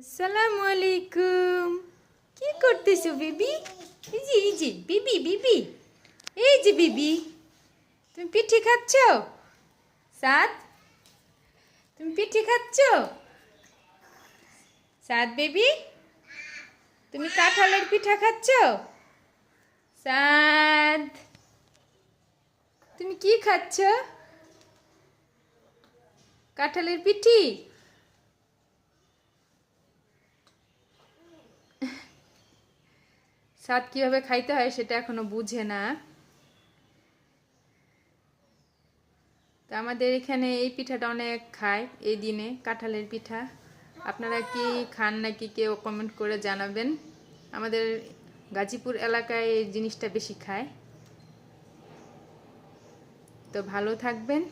আসসালামু আলাইকুম। কি করতেছো বেবি? এই যে বেবি বেবি, এই যে বেবি, তুমি পিঠে খাচ্ছ? সাদ, তুমি পিঠে খাচ্ছ? সাদ বেবি, তুমি কাঁঠালের পিঠা খাচ্ছ? সাদ, তুমি কি খাচ্ছ? কাঁঠালের পিঠি? সাদ কিভাবে খাইতে হয় সেটা এখনো বুঝে না। তো আমাদের এখানে এই পিঠাটা অনেক খায় এই দিনে, কাঁঠালের পিঠা। আপনারা কি খান নাকি কেউ কমেন্ট করে জানাবেন। আমাদের গাজীপুর এলাকায় এই জিনিসটা বেশি খায়। তো ভালো থাকবেন।